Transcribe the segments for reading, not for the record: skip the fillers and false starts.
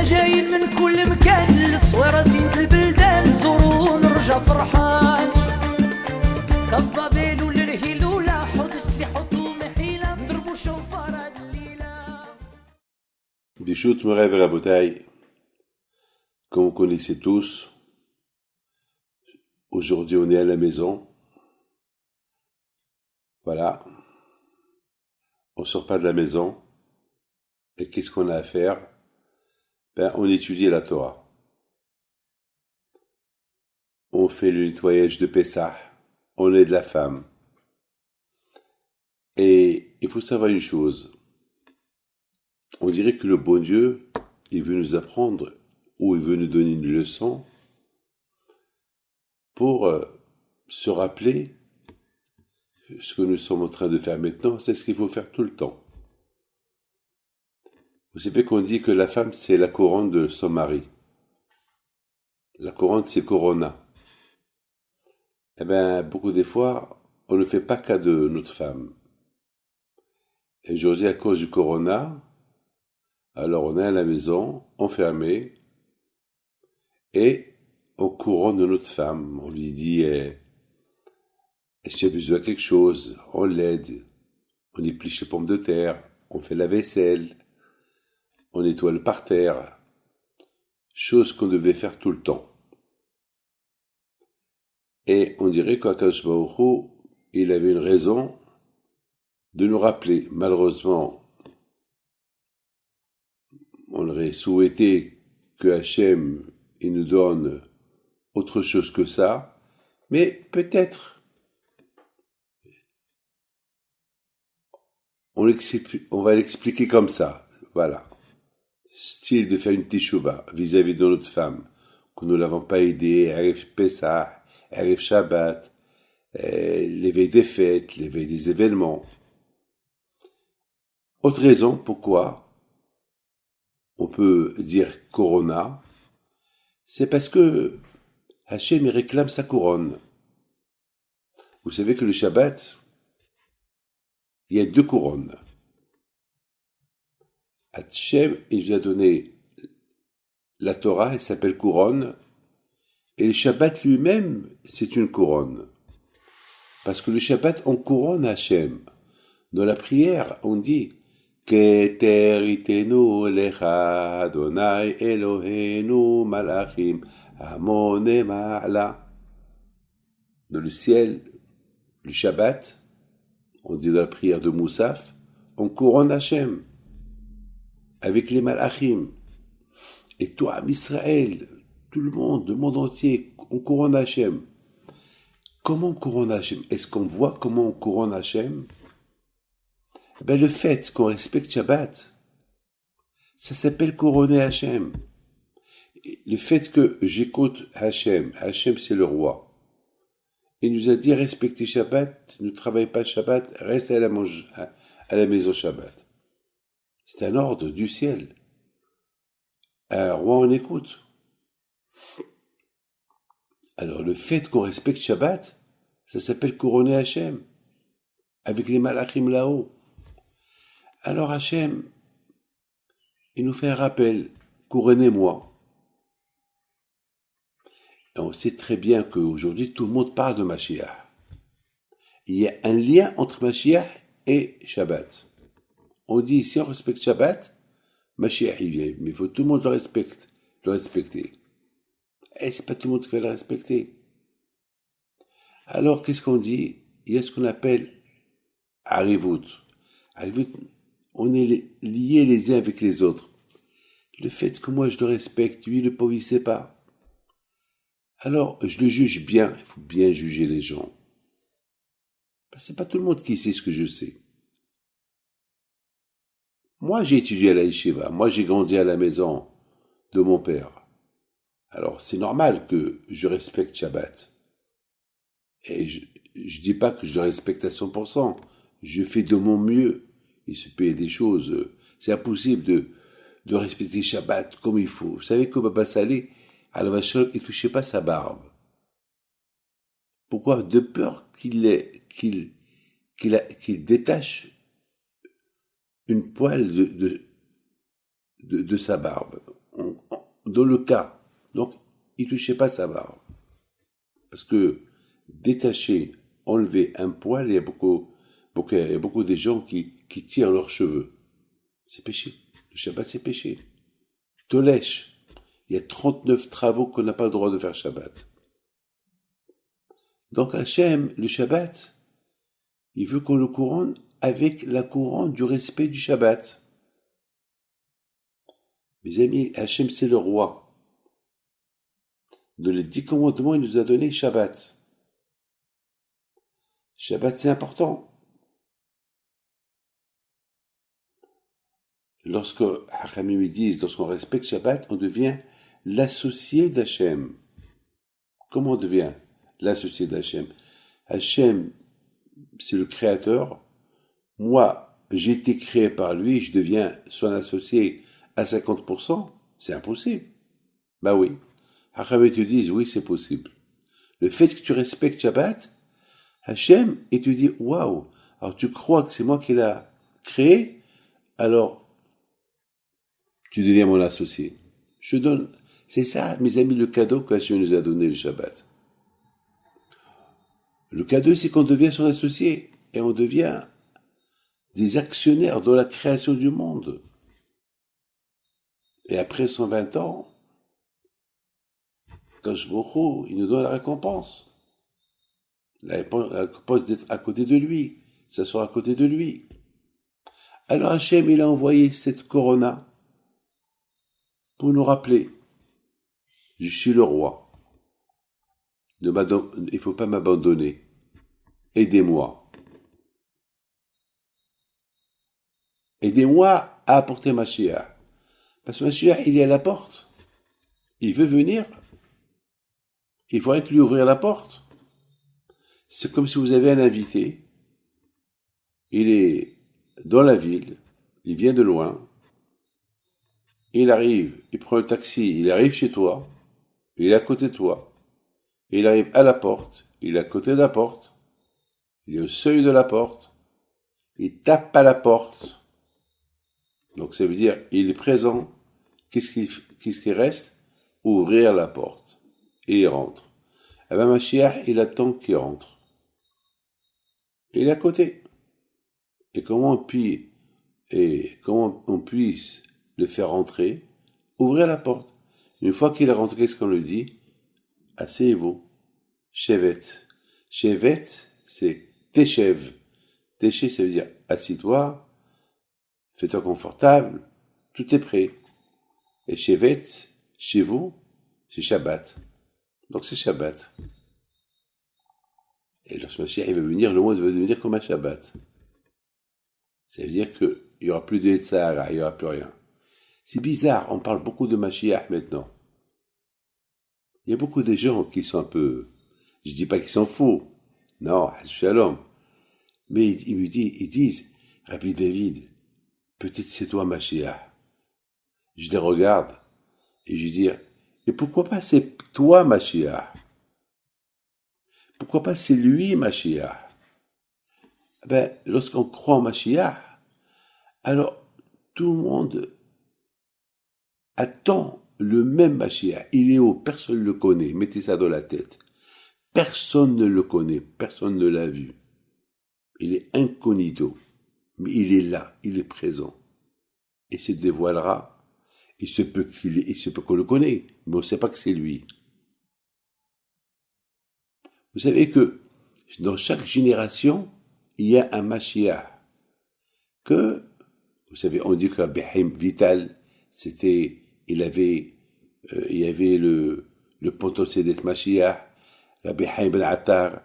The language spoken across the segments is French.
حنا جايين من كل مكان للصويرة زينة البلدان نزورو ونرجع فرحان كالظبيل وللهيل ولا حوض السلاح ومحيلة نضربو شوفار هاد الليلة. Bichout Merev Rabotai, comme vous connaissez tous, aujourd'hui on est à la maison. Voilà. On sort pas de la maison. Et qu'est-ce qu'on a à faire? On étudie la Torah. On fait le nettoyage de Pessah. On aide la femme. Et il faut savoir une chose. On dirait que le bon Dieu, il veut nous apprendre ou il veut nous donner une leçon pour se rappeler ce que nous sommes en train de faire maintenant, c'est ce qu'il faut faire tout le temps. Vous savez qu'on dit que la femme, c'est la couronne de son mari. La couronne, c'est Corona. Eh bien, beaucoup des fois, on ne fait pas cas de notre femme. Et aujourd'hui, à cause du Corona, alors on est à la maison, enfermé, et on couronne de notre femme. On lui dit, est-ce que tu as besoin de quelque chose? On l'aide. On épluche les pommes de terre. On fait la vaisselle. On nettoie le parterre. Chose qu'on devait faire tout le temps. Et on dirait qu'Akadosh Baruch Hu, il avait une raison de nous rappeler. Malheureusement, on aurait souhaité que Hachem, il nous donne autre chose que ça. Mais peut-être on va l'expliquer comme ça, voilà. Style de faire une teshuva vis-à-vis de notre femme, que nous ne l'avons pas aidée, arrive Pessah, arrive Shabbat, l'éveil des fêtes, l'éveil des événements. Autre raison pourquoi on peut dire Corona, c'est parce que Hachem il réclame sa couronne. Vous savez que le Shabbat, il y a 2 couronnes. Hachem, il lui a donné la Torah, elle s'appelle couronne, et le Shabbat lui-même, c'est une couronne. Parce que le Shabbat, on couronne Hachem. Dans la prière, on dit Keter itenu lecha Adonai Eloheinu malachim amone ma'ala. Dans le ciel, le Shabbat, on dit dans la prière de Moussaf, on couronne Hachem avec les malachim. Et toi, Israël, tout le monde entier, on couronne Hachem. Comment on couronne Hachem? Est-ce qu'on voit comment on couronne Hachem? Ben, le fait qu'on respecte Shabbat, ça s'appelle couronner Hachem. Le fait que j'écoute Hachem, Hachem c'est le roi. Il nous a dit respectez Shabbat, ne travaillez pas Shabbat, restez à la maison Shabbat. C'est un ordre du ciel. Un roi on écoute. Alors le fait qu'on respecte Shabbat, ça s'appelle couronner Hachem, avec les malachim là-haut. Alors Hachem, il nous fait un rappel, couronnez-moi. Et on sait très bien qu'aujourd'hui, tout le monde parle de Mashiach. Il y a un lien entre Mashiach et Shabbat. On dit, si on respecte Shabbat, Mashiach il vient, mais il faut que tout le monde le respecter. Et c'est pas tout le monde qui va le respecter. Alors, qu'est-ce qu'on dit? Il y a ce qu'on appelle Arivut. Arivut, on est liés les uns avec les autres. Le fait que moi je le respecte, lui le pauvre il sait pas. Alors, je le juge bien. Il faut bien juger les gens. C'est pas tout le monde qui sait ce que je sais. Moi, j'ai étudié à la yeshiva. Moi, j'ai grandi à la maison de mon père. Alors, c'est normal que je respecte Shabbat. Et je dis pas que je le respecte à 100%. Je fais de mon mieux. Il se peut des choses. C'est impossible de respecter Shabbat comme il faut. Vous savez que Baba Salé, à la vache, il touchait pas sa barbe. Pourquoi? De peur qu'il détache une poêle de sa barbe. dans le cas. Donc, il touchait pas sa barbe. Parce que détacher, enlever un poil, il y a beaucoup de gens qui tirent leurs cheveux. C'est péché. Le Shabbat, c'est péché. Tolèche. Il y a 39 travaux qu'on n'a pas le droit de faire Shabbat. Donc Hachem, le Shabbat, il veut qu'on le couronne avec la couronne du respect du Shabbat. Mes amis, Hachem, c'est le roi. Dans les 10 commandements, il nous a donné Shabbat. Shabbat, c'est important. Lorsque Hachamim disent, lorsqu'on respecte Shabbat, on devient l'associé d'Hachem. Comment on devient l'associé d'Hachem? Hachem, c'est le créateur. Moi, j'ai été créé par lui, je deviens son associé à 50%. C'est impossible. Bah oui. Hachamim te disent, oui, c'est possible. Le fait que tu respectes Shabbat, Hachem, et tu dis, waouh, alors tu crois que c'est moi qui l'ai créé, alors tu deviens mon associé. Je donne, c'est ça, mes amis, le cadeau qu'Hachem nous a donné le Shabbat. Le cadeau, c'est qu'on devient son associé et on devient des actionnaires dans la création du monde. Et après 120 ans, quand je m'en il nous donne la récompense. La récompense d'être à côté de lui, s'asseoir à côté de lui. Alors Hachem, il a envoyé cette corona pour nous rappeler, je suis le roi. Il ne faut pas m'abandonner. Aidez-moi. Aidez-moi à apporter Mashiach. Parce que Mashiach, il est à la porte. Il veut venir. Il faudrait que lui ouvrir la porte. C'est comme si vous avez un invité. Il est dans la ville. Il vient de loin. Il arrive. Il prend le taxi. Il arrive chez toi. Il est à côté de toi. Il arrive à la porte. Il est à côté de la porte. Il est au seuil de la porte. Il tape à la porte. Donc ça veut dire, il est présent. Qu'est-ce qui reste? Ouvrir la porte. Et il rentre. Eh bien, Mashiach, il attend qu'il rentre. Il est à côté. Et comment on puisse le faire rentrer? Ouvrir la porte. Une fois qu'il est rentré, qu'est-ce qu'on lui dit? Asseyez-vous. Shevet. Shevet, c'est Teshev. Teshev, ça veut dire assis-toi, fais-toi confortable, tout est prêt. Et Shevet, chez vous, c'est Shabbat. Donc c'est Shabbat. Et lorsque Mashiach va venir, le monde va devenir comme un Shabbat. Ça veut dire qu'il n'y aura plus de Sahara, il n'y aura plus rien. C'est bizarre, on parle beaucoup de Mashiach maintenant. Il y a beaucoup de gens qui sont un peu... Je dis pas qu'ils sont fous. Non, shalom. Mais ils disent, Rabbi David, peut-être c'est toi Mashiach. Je les regarde et je dis, et pourquoi pas c'est toi Mashiach? Pourquoi pas c'est lui Mashiach? Ben, lorsqu'on croit en Mashiach, alors tout le monde attend le même Mashiach. Il est où? Personne ne le connaît. Mettez ça dans la tête. Personne ne le connaît. Personne ne l'a vu. Il est incognito. Mais il est là. Il est présent. Et se dévoilera. Il se peut qu'on le connaisse, mais on ne sait pas que c'est lui. Vous savez que dans chaque génération, il y a un Mashiach. Vous savez, on dit que Rabbi Haim Vital, il y avait le potentiel d'être Mashiach. Rabbi Haim Ben Attar,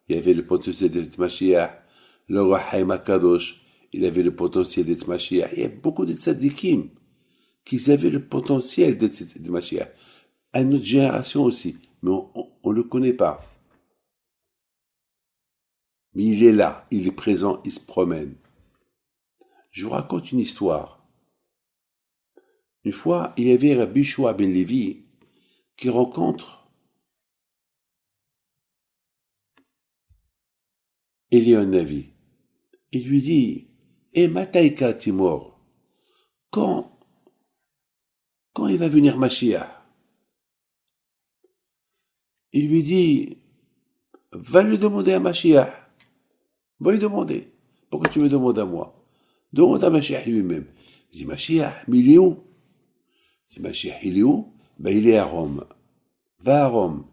il y avait le potentiel d'être Mashiach. Le roi Haim HaKadosh, il avait le potentiel d'être Mashiach. Il y a beaucoup de tzadikim qui avaient le potentiel d'être Mashiach. À notre génération aussi, mais on ne le connaît pas. Mais il est là, il est présent, il se promène. Je vous raconte une histoire. Une fois, il y avait Rabbi Shua ben Levi qui rencontre Eliyahu Navi. Il lui dit, Mataika Timor, quand quand il va venir Mashiach? Il lui dit, va lui demander à Mashiach. Va lui demander. Pourquoi tu me demandes à moi? Demande à Mashiach lui-même. Il dit, Mashiach, mais il est où? Il dit, Mashiach, il est où? Ben, il est à Rome. Va à Rome.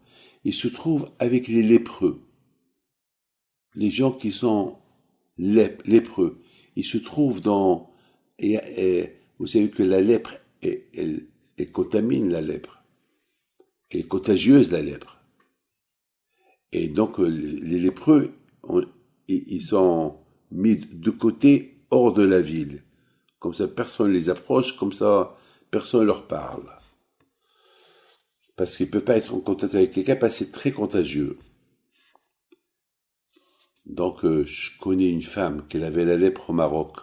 Il se trouve avec les lépreux. Les gens qui sont lépreux. Il se trouve dans... vous savez que la lèpre, elle contamine la lèpre. Elle est contagieuse, la lèpre. Et donc, les lépreux, ils sont mis de côté, hors de la ville. Comme ça, personne ne les approche, comme ça, personne ne leur parle. Parce qu'il ne peut pas être en contact avec quelqu'un, parce que c'est très contagieux. Donc, je connais une femme qui avait la lèpre au Maroc.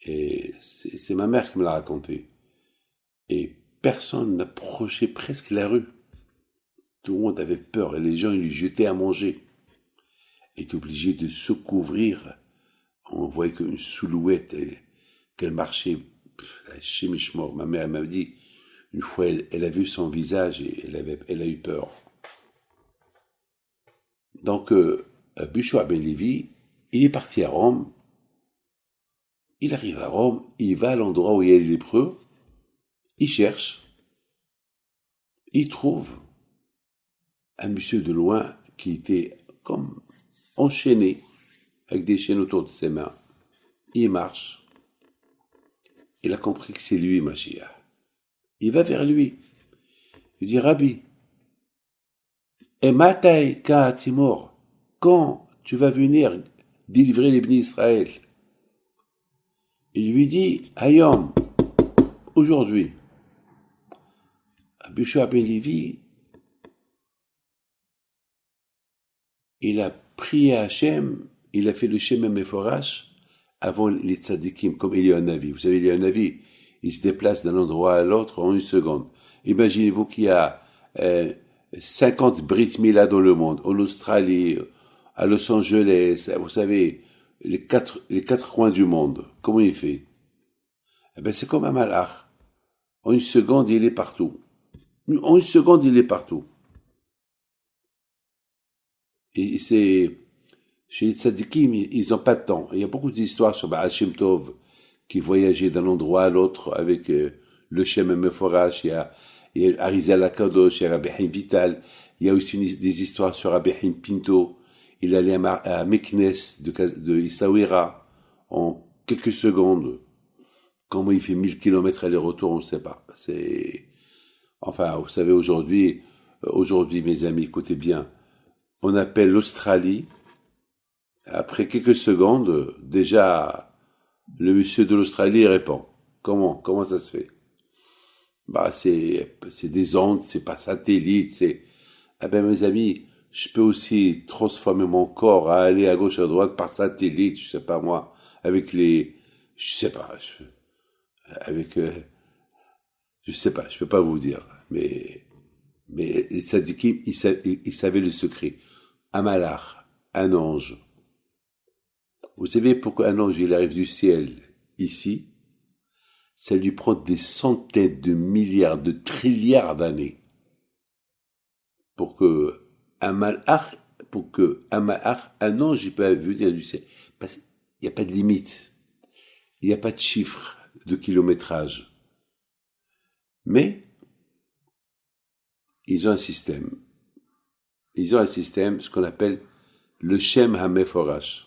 Et c'est ma mère qui me l'a raconté. Et personne n'approchait presque la rue. Tout le monde avait peur et les gens ils lui jetaient à manger. Il était obligé de se couvrir. On voyait qu'une silhouette, qu'elle marchait chez Mishmor. Ma mère m'a dit, une fois, elle a vu son visage et elle a eu peur. Donc, Bishua Ben Levi, il est parti à Rome. Il arrive à Rome, il va à l'endroit où il y a les lépreux. Il cherche. Il trouve un monsieur de loin qui était comme enchaîné, avec des chaînes autour de ses mains. Il marche. Il a compris que c'est lui, Mashiach. Il va vers lui. Il dit, Rabbi, et Matai Ka Timor, quand tu vas venir délivrer les bénis Israël? Il lui dit, Hayom, aujourd'hui. Bishua Ben Levi, il a prié à Hachem, il a fait le Shem Meforash avant les tzadikim, comme il y a un Navi. Vous savez, il y a un Navi, il se déplace d'un endroit à l'autre en une seconde. Imaginez-vous qu'il y a 50 Brit Mila dans le monde, en Australie, à Los Angeles, vous savez, les quatre coins du monde. Comment il fait? Eh ben, c'est comme un malach. En une seconde, il est partout. En une seconde, il est partout. Et c'est, chez les tzadikim, ils n'ont pas de temps. Il y a beaucoup d'histoires sur Baal Shem Tov, qui voyageait d'un endroit à l'autre avec le Shem Meforash. Il y a Arizal Akadosh, il y a Rabbi Haim Vital. Il y a aussi des histoires sur Rabbi Haim Pinto. Il allait à Meknes de Essaouira en quelques secondes. Comment il fait 1000 kilomètres aller-retour, on ne sait pas. Enfin, vous savez, aujourd'hui, mes amis, écoutez bien, on appelle l'Australie. Après quelques secondes, déjà, le monsieur de l'Australie répond. Comment ça se fait? Bah, c'est des ondes, c'est pas satellite, ah ben, mes amis, je peux aussi transformer mon corps à aller à gauche, à droite par satellite, je sais pas moi, avec je sais pas, je sais pas, je peux pas vous dire, mais les tzadikim, ils savaient le secret. Un malach, un ange. Vous savez pourquoi un ange, il arrive du ciel ici? Ça lui prend des centaines de milliards, de trilliards d'années pour que un malach, un ange, il peut venir du ciel. Parce qu'il n'y a pas de limite. Il n'y a pas de chiffre de kilométrage. Mais, ils ont un système. Ils ont un système, ce qu'on appelle le Shem HaMeforash.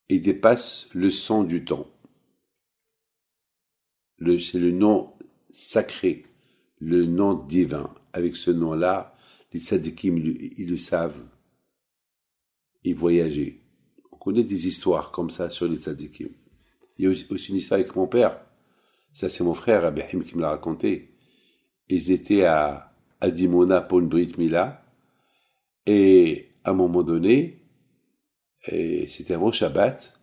Il dépasse le son du temps. C'est le nom sacré, le nom divin. Avec ce nom-là, les tzadikim, ils le savent. Ils voyageaient. On connaît des histoires comme ça sur les tzadikim. Il y a aussi une histoire avec mon père. Ça, c'est mon frère, Rabbi Haim, qui me l'a raconté. Ils étaient à Dimona pour une Brit Mila. Et à un moment donné, c'était avant Shabbat.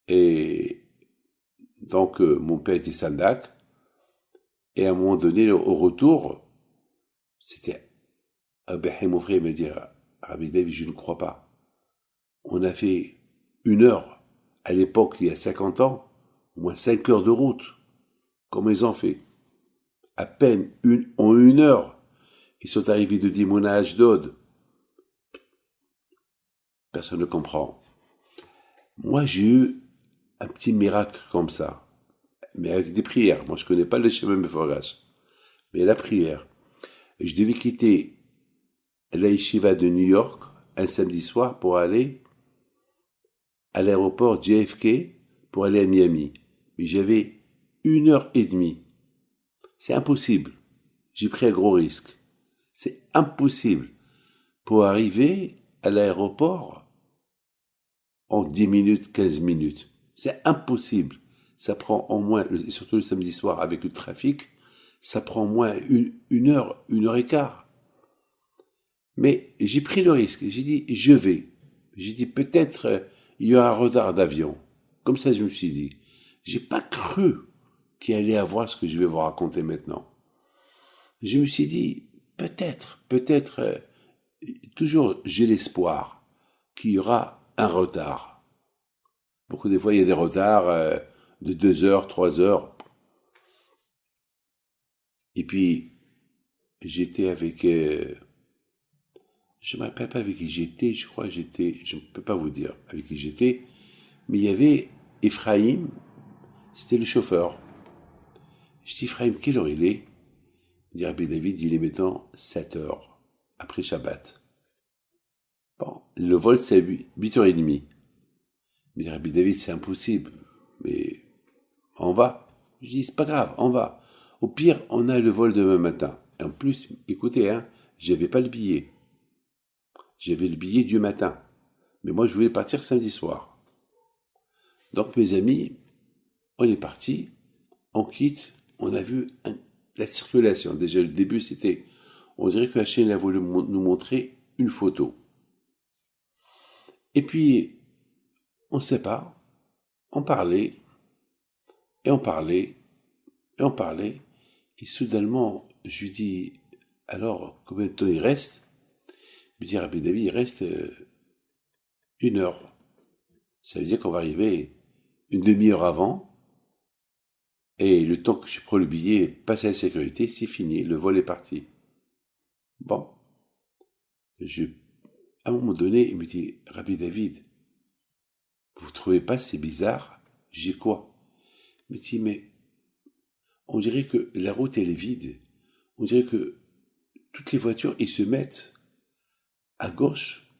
Et donc, mon père était sandak. Et à un moment donné, au retour, c'était Rabbi Haim, mon frère, me dit, Rabbi David, je ne crois pas. On a fait 1 heure. À l'époque, il y a 50 ans, au moins 5 heures de route. Comment ils ont fait? À peine en 1 heure, ils sont arrivés de Dimona à Ashdod. Personne ne comprend. Moi, j'ai eu un petit miracle comme ça, mais avec des prières. Moi, je connais pas le Shema Meforash, mais la prière. Je devais quitter la yeshiva de New York un samedi soir pour aller à l'aéroport JFK pour aller à Miami. Mais j'avais 1 heure et demie. C'est impossible. J'ai pris un gros risque. C'est impossible pour arriver à l'aéroport en 10 minutes, 15 minutes. C'est impossible. Ça prend au moins, et surtout le samedi soir avec le trafic, ça prend au moins 1 heure, 1 heure et quart. Mais j'ai pris le risque. J'ai dit, je vais. J'ai dit, peut-être il y aura un retard d'avion. Comme ça, je me suis dit. J'ai pas cru qu'il allait avoir ce que je vais vous raconter maintenant. Je me suis dit, peut-être, toujours j'ai l'espoir qu'il y aura un retard. Beaucoup des fois, il y a des retards de 2 heures, 3 heures. Et puis, j'étais avec... je ne me rappelle pas avec qui j'étais, je crois que j'étais... Je ne peux pas vous dire avec qui j'étais, mais il y avait Ephraim, c'était le chauffeur. Je dis, Ephraim, quelle heure il est? Il dit, Rabbi David, il est maintenant 7 heures, après Shabbat. Bon, le vol, c'est 8h30. Il dit, Rabbi David, c'est impossible, mais on va. Je dis, c'est pas grave, on va. Au pire, on a le vol demain matin. Et en plus, écoutez, j'avais pas le billet. J'avais le billet du matin. Mais moi, je voulais partir samedi soir. Donc, mes amis, on est parti, on quitte, on a vu la circulation. Déjà, le début, c'était, on dirait que Hachem a voulu nous montrer une photo. Et puis, on ne sait pas, on parlait, et on parlait, et on parlait, et soudainement, je lui dis, alors, combien de temps il reste? Je lui dis, Rabbi David, il reste 1 heure. Ça veut dire qu'on va arriver une demi-heure avant, et le temps que je prends le billet, passe à la sécurité, c'est fini, le vol est parti. Bon. À un moment donné, il me dit, Rabbi David, vous ne trouvez pas c'est bizarre? J'ai quoi? Il me dit, mais on dirait que la route, elle est vide. On dirait que toutes les voitures, ils se mettent à gauche,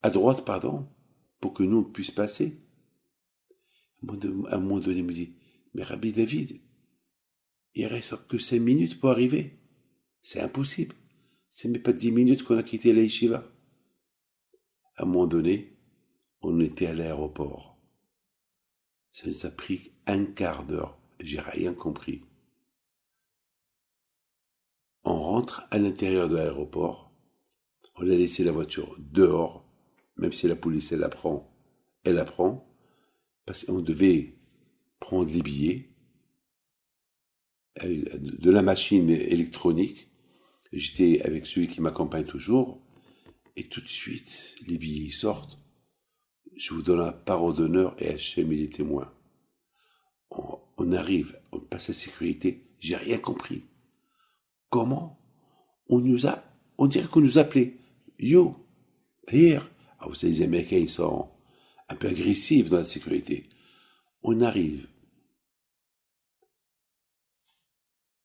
à droite, pardon, pour que nous, on puisse passer. À un moment donné, il me dit, mais Rabbi David, il reste que 5 minutes pour arriver. C'est impossible. C'est même pas 10 minutes qu'on a quitté la yeshiva. À un moment donné, on était à l'aéroport. Ça nous a pris un quart d'heure. J'ai rien compris. On rentre à l'intérieur de l'aéroport. On a laissé la voiture dehors. Même si la police, elle la prend. Parce qu'on devait prendre les billets de la machine électronique. J'étais avec celui qui m'accompagne toujours. Et tout de suite, les billets sortent. Je vous donne la parole d'honneur et Hachem, il est témoin. On arrive, on passe la sécurité. J'ai rien compris. Comment on dirait qu'on nous appelait. You, here. Ah, vous savez, les Américains, ils sont un peu agressifs dans la sécurité. On arrive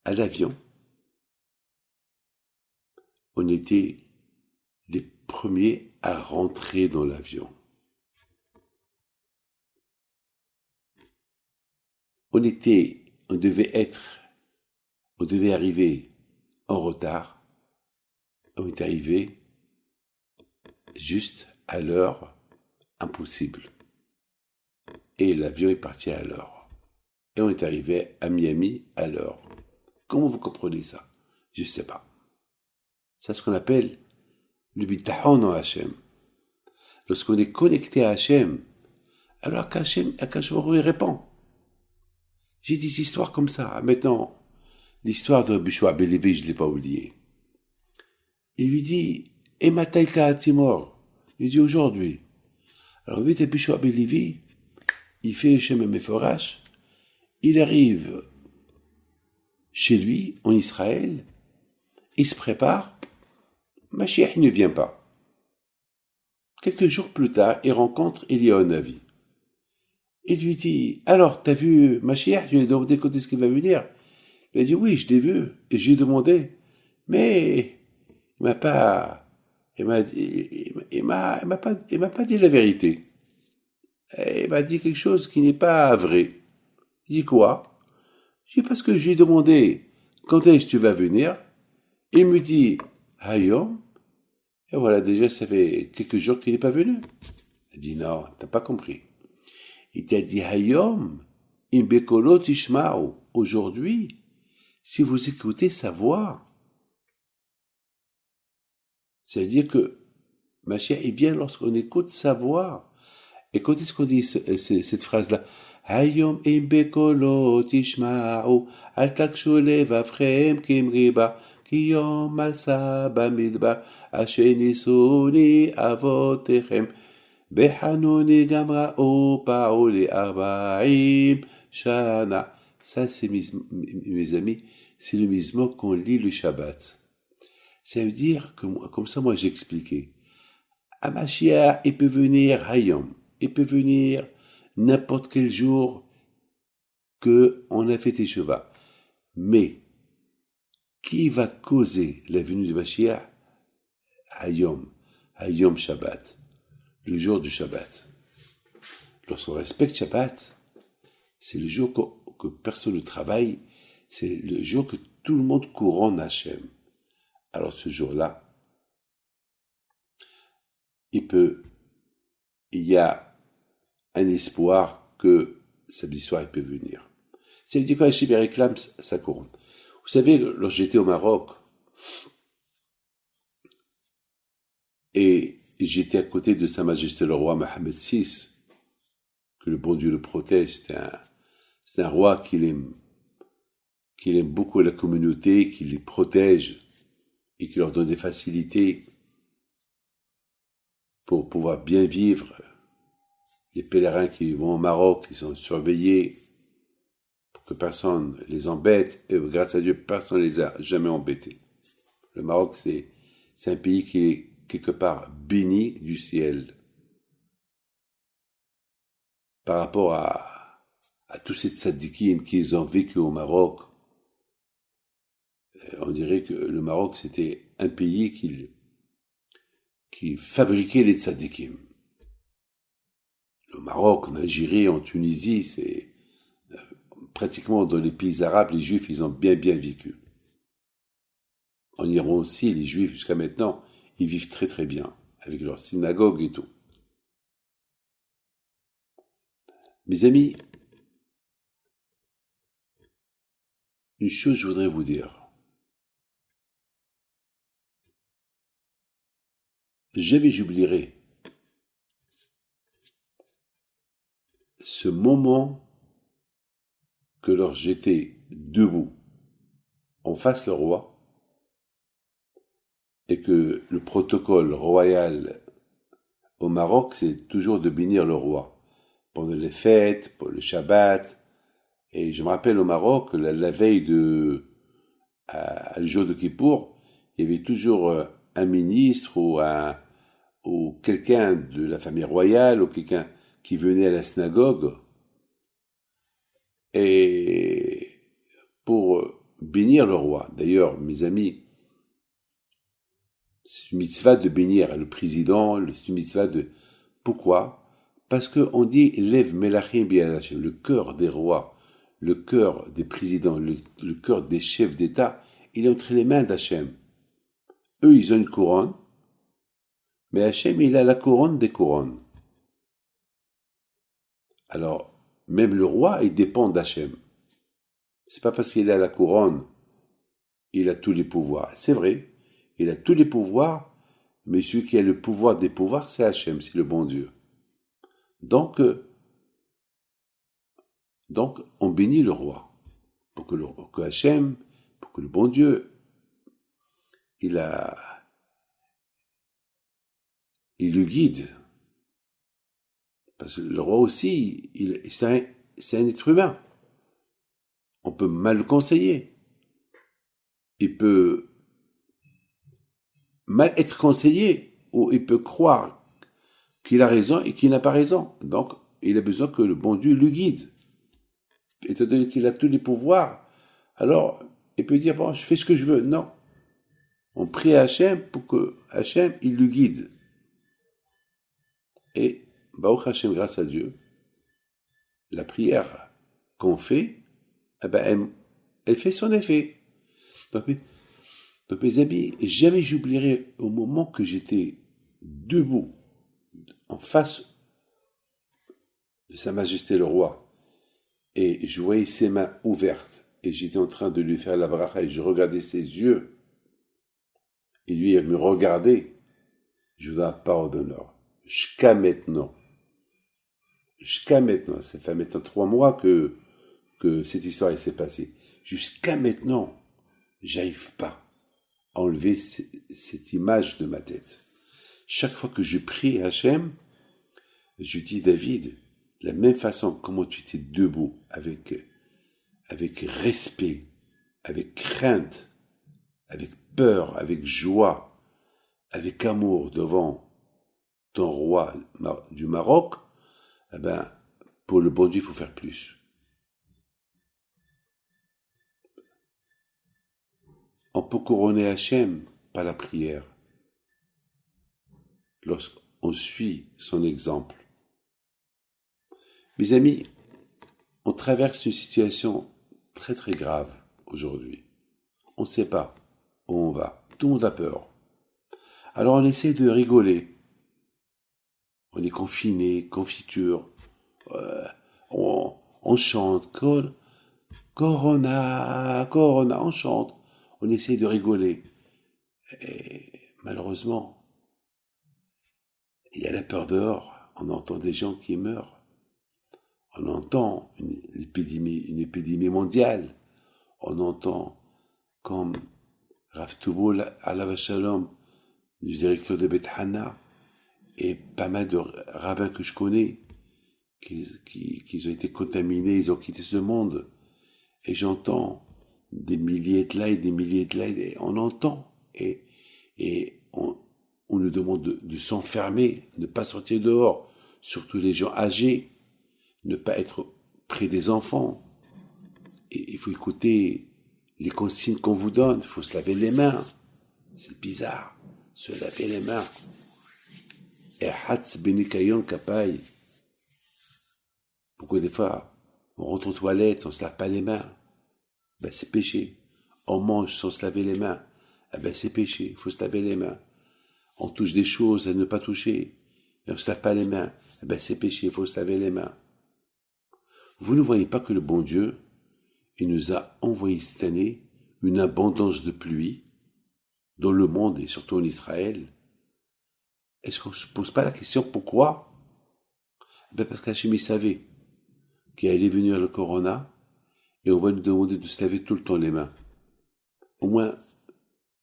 à l'avion. On était les premiers à rentrer dans l'avion. On devait arriver en retard. On est arrivé juste à l'heure impossible. Et l'avion est parti à l'heure. Et on est arrivé à Miami à l'heure. Comment vous comprenez ça? Je ne sais pas. C'est ce qu'on appelle le bitachon en Hachem. Lorsqu'on est connecté à Hachem, alors qu'Hachem répond. J'ai des histoires comme ça. Maintenant, l'histoire de Bishwa Belevi, je ne l'ai pas oubliée. Il lui dit, et Mataïka Timor. Il dit aujourd'hui. Alors, vous voyez, Bishwa Belevi, il fait le chemin Meforash. Il arrive chez lui, en Israël, il se prépare, Mashiach ne vient pas. Quelques jours plus tard, il rencontre Eliyahu Navi. Il lui dit, alors, t'as vu Mashiach? Je lui ai demandé quand est-ce qu'il va venir. Il a dit, oui, je l'ai vu, et je lui ai demandé, mais il m'a pas, il m'a pas dit la vérité. Il m'a dit quelque chose qui n'est pas vrai. Il dit quoi? Je dis parce que je lui ai demandé, quand est-ce que tu vas venir? Il me dit, Hayom. Et voilà, déjà, ça fait quelques jours qu'il n'est pas venu. Il dit, non, t'as pas compris. Il t'a dit, Hayom, imbekolo tishma'u. Aujourd'hui, si vous écoutez sa voix, c'est-à-dire que Mashiach, il vient lorsqu'on écoute sa voix. Et quand est-ce qu'on dit cette phrase-là? Hayom imbekolo tishma'u, al takshu levavchem kimriba, ki yom alsa bamidbar, ashenisuni avotechem, behanuni gamra opa'u le'arba'im shana. Ça, c'est mes amis, c'est le mismo qu'on lit le Shabbat. Ça veut dire que, comme ça, moi, j'ai expliqué. À Mashiach, il peut venir Hayom. Il peut venir n'importe quel jour que on a fait Teshuvah. Mais, qui va causer la venue de Mashiach? Hayom. Hayom Shabbat. Le jour du Shabbat. Lorsqu'on respecte Shabbat, c'est le jour que personne ne travaille. C'est le jour que tout le monde couronne Hachem. Alors ce jour-là, il y a un espoir que samedi soir il peut venir. Ça veut dire quand Hachem réclame sa couronne. Vous savez, lorsque j'étais au Maroc, et j'étais à côté de Sa Majesté le roi Mohammed VI, que le bon Dieu le protège, c'est un roi qu'il aime beaucoup la communauté, qui les protège et qui leur donne des facilités pour pouvoir bien vivre. Les pèlerins qui vont au Maroc, ils sont surveillés pour que personne les embête, et grâce à Dieu, personne ne les a jamais embêtés. Le Maroc, c'est un pays qui est quelque part béni du ciel par rapport à tous ces tzadikim qu'ils ont vécu au Maroc. On dirait que le Maroc, c'était un pays qui fabriquait les tzadikim. Le Maroc, en Algérie, en Tunisie, c'est pratiquement dans les pays arabes, les Juifs, ils ont bien vécu. En Iran aussi, les Juifs, jusqu'à maintenant, ils vivent très très bien, avec leur synagogue et tout. Mes amis, une chose je voudrais vous dire. Jamais j'oublierai ce moment que lorsque j'étais debout en face le roi et que le protocole royal au Maroc, c'est toujours de bénir le roi pendant les fêtes, pour le Shabbat. Et je me rappelle au Maroc, la veille le jour de Kippour, il y avait toujours un ministre ou quelqu'un de la famille royale ou quelqu'un qui venait à la synagogue et pour bénir le roi. D'ailleurs, mes amis, c'est une mitzvah de bénir le président, c'est une mitzvah de... Pourquoi? Parce qu'on dit « Lev melachim biyad Hashem », le cœur des rois, le cœur des présidents, le cœur des chefs d'État, il est entre les mains d'Hachem. Eux, ils ont une couronne, mais Hachem, il a la couronne des couronnes. Alors, même le roi, il dépend d'Hachem. C'est pas parce qu'il a la couronne, il a tous les pouvoirs. C'est vrai, il a tous les pouvoirs, mais celui qui a le pouvoir des pouvoirs, c'est Hachem, c'est le bon Dieu. Donc, on bénit le roi, pour que Hachem, pour que le bon Dieu, il le guide. Parce que le roi aussi, c'est un être humain. On peut mal le conseiller. il peut mal être conseillé, ou il peut croire qu'il a raison et qu'il n'a pas raison. Donc, il a besoin que le bon Dieu le guide. Étant donné qu'il a tous les pouvoirs, alors il peut dire, bon, je fais ce que je veux. Non. On prie à Hachem pour que Hachem, il le guide. Et, Baruch Hachem, grâce à Dieu, la prière qu'on fait, eh ben, elle fait son effet. Donc, mes amis, jamais j'oublierai au moment que j'étais debout, en face de Sa Majesté le Roi, et je voyais ses mains ouvertes, et j'étais en train de lui faire la bracha, et je regardais ses yeux, et lui, il me regardait. Je vous donne la parole d'honneur. Jusqu'à maintenant, ça fait maintenant 3 mois que cette histoire s'est passée. Jusqu'à maintenant, j'arrive pas à enlever cette image de ma tête. Chaque fois que je prie Hachem, je dis, David, de la même façon, comment tu étais debout, avec respect, avec crainte, avec peur, avec joie, avec amour devant ton roi du Maroc, eh ben, pour le bon Dieu, il faut faire plus. On peut couronner Hachem par la prière, lorsqu'on suit son exemple. Mes amis, on traverse une situation très très grave aujourd'hui. On ne sait pas où on va. Tout le monde a peur. Alors on essaie de rigoler. On est confiné, confiture. On chante. Corona, Corona, on chante. On essaie de rigoler. Et malheureusement, il y a la peur dehors. On entend des gens qui meurent. On entend une épidémie mondiale. On entend comme Rav Touboul Alav Shalom, du directeur de Beth Hana, et pas mal de rabbins que je connais, qui ont été contaminés, ils ont quitté ce monde. Et j'entends des milliers de là et des milliers de là, et on entend. Et on nous demande de s'enfermer, de ne pas sortir dehors, surtout les gens âgés, ne pas être près des enfants. Et il faut écouter les consignes qu'on vous donne, il faut se laver les mains. C'est bizarre, se laver les mains. Et hatz benikayon kapay. Pourquoi des fois, on rentre aux toilettes, on se lave pas les mains? Ben, c'est péché. On mange sans se laver les mains. Eh ben, c'est péché, il faut se laver les mains. On touche des choses à ne pas toucher, et on se lave pas les mains. Eh ben, c'est péché, il faut se laver les mains. Vous ne voyez pas que le bon Dieu, il nous a envoyé cette année une abondance de pluie dans le monde et surtout en Israël. Est-ce qu'on ne se pose pas la question pourquoi? Ben parce qu'Hachem savait qu'il allait venir le corona et on va nous demander de se laver tout le temps les mains. Au moins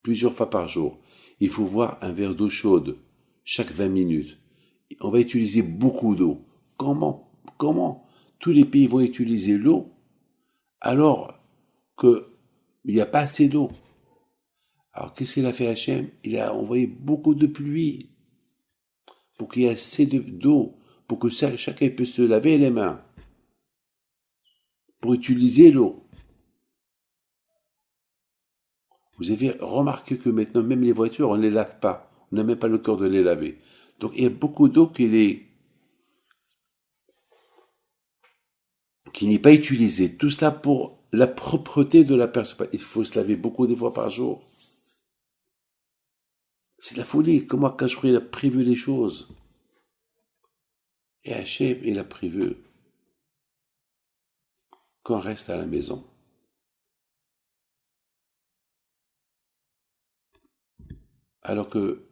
plusieurs fois par jour. Il faut boire un verre d'eau chaude chaque 20 minutes. On va utiliser beaucoup d'eau. Comment tous les pays vont utiliser l'eau alors qu'il n'y a pas assez d'eau? Alors qu'est-ce qu'il a fait Hachem? Il a envoyé beaucoup de pluie pour qu'il y ait assez d'eau, pour que chacun puisse se laver les mains, pour utiliser l'eau. Vous avez remarqué que maintenant, même les voitures, on ne les lave pas. On n'a même pas le cœur de les laver. Donc il y a beaucoup d'eau qui n'est pas utilisée. Tout cela pour la propreté de la personne. Il faut se laver beaucoup de fois par jour. C'est de la folie. Comment Kachouri il a prévu les choses? Et Hachem, il a prévu qu'on reste à la maison. Alors que,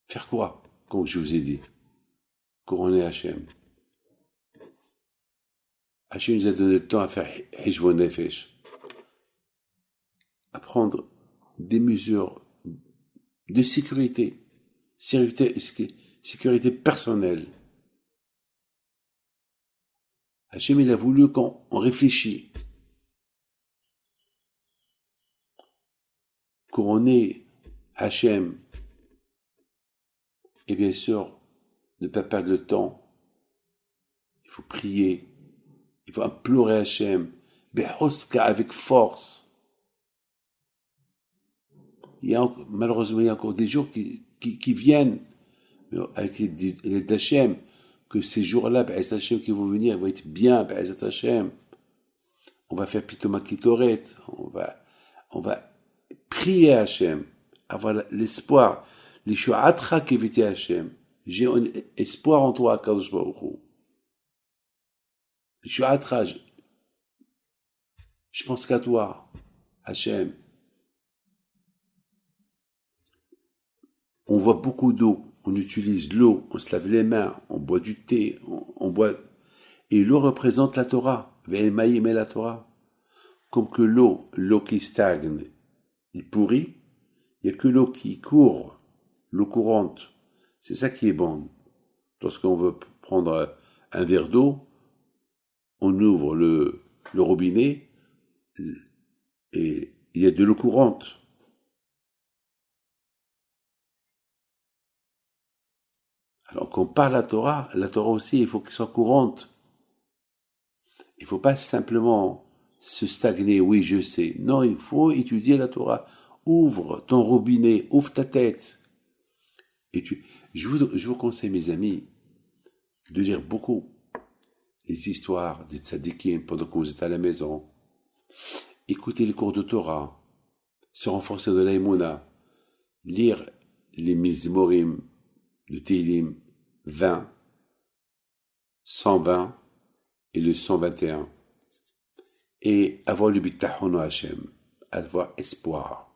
faire quoi? Comme je vous ai dit, couronner Hachem. Hachem nous a donné le temps à faire Hishvon Nefesh, à prendre des mesures de sécurité personnelle. Hachem, il a voulu qu'on réfléchisse. couronner Hachem. Et bien sûr, ne pas perdre le temps. Il faut prier. Il faut implorer Hachem. Be'oska, avec force. Malheureusement, il y a encore des jours qui viennent avec l'aide d'Hachem, que ces jours-là, Be'ez Hachem qui vont venir, vont être bien, Be'ez Hachem. On va faire Pitoma Kitoret, on va prier Hachem, avoir l'espoir, les Shu'atra qui évitaient Hachem. J'ai un espoir en toi, Kadosh Baruch Hu. Les Shu'atra, je pense qu'à toi, Hachem. On voit beaucoup d'eau, on utilise l'eau, on se lave les mains, on boit du thé, on boit... Et l'eau représente la Torah, Ve'emaïm et la Torah. Comme que l'eau qui stagne, il pourrit, il n'y a que l'eau qui court, l'eau courante. C'est ça qui est bon. Lorsqu'on veut prendre un verre d'eau, on ouvre le robinet et il y a de l'eau courante. Alors, quand on parle la Torah aussi, il faut qu'elle soit courante. Il ne faut pas simplement se stagner, oui, je sais. Non, il faut étudier la Torah. Ouvre ton robinet, ouvre ta tête. Et je vous conseille, mes amis, de lire beaucoup les histoires des tzadikim pendant que vous êtes à la maison. Écoutez les cours de Torah, se renforcer de la Emouna, lire les Mizmorim, le Tehillim 20, 120 et le 121. Et avoir le bitachon au Hachem, avoir espoir.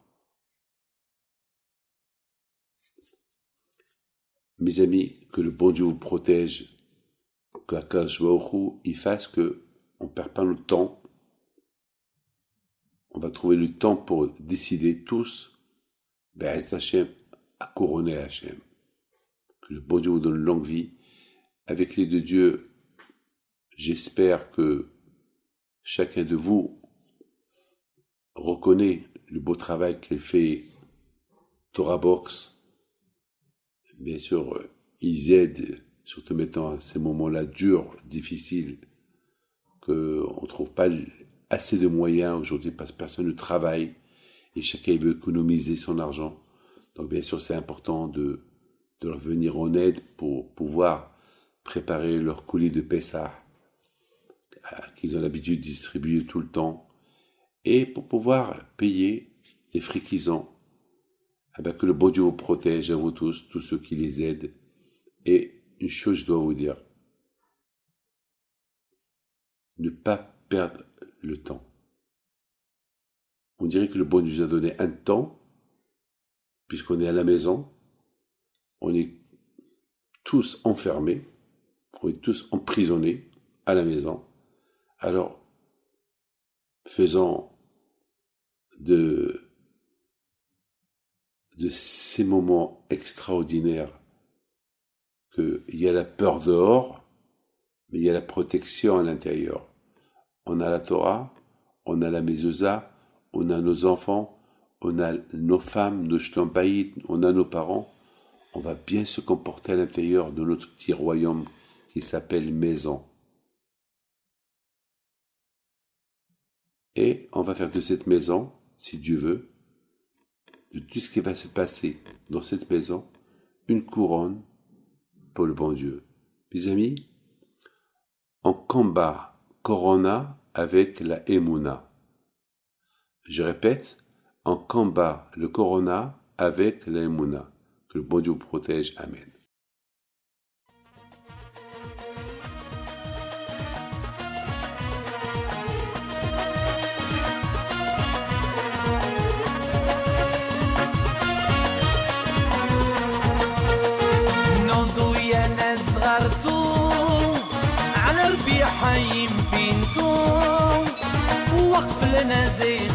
Mes amis, que le bon Dieu vous protège, que Akadosh Baruch Hu, il fasse que on ne perd pas le temps. On va trouver le temps pour décider tous, Be'ez Hachem, à couronner Hachem. Que le bon Dieu vous donne une longue vie. Avec l'aide de Dieu, j'espère que chacun de vous reconnaît le beau travail qu'elle fait Torah Box. Bien sûr, ils aident, surtout maintenant ces moments-là durs, difficiles, qu'on ne trouve pas assez de moyens aujourd'hui parce que personne ne travaille et chacun veut économiser son argent. Donc bien sûr, c'est important de leur venir en aide pour pouvoir préparer leur colis de Pessah qu'ils ont l'habitude de distribuer tout le temps et pour pouvoir payer les frais qu'ils ont. Que le bon Dieu vous protège à vous tous ceux qui les aident. Et une chose, je dois vous dire, ne pas perdre le temps. On dirait que le bon Dieu nous a donné un temps, puisqu'on est à la maison, on est tous enfermés, on est tous emprisonnés à la maison. Alors, faisons de ces moments extraordinaires qu'il y a la peur dehors, mais il y a la protection à l'intérieur. On a la Torah, on a la mezouza, on a nos enfants, on a nos femmes, nos shtambaït, on a nos parents. On va bien se comporter à l'intérieur de notre petit royaume qui s'appelle maison. Et on va faire de cette maison, si Dieu veut, de tout ce qui va se passer dans cette maison, une couronne pour le bon Dieu. Mes amis, on combat Corona avec la Emouna. Je répète, on combat le Corona avec la Emouna. Que le bon Dieu vous protège. Amen. حي بنتو وقف لنا زي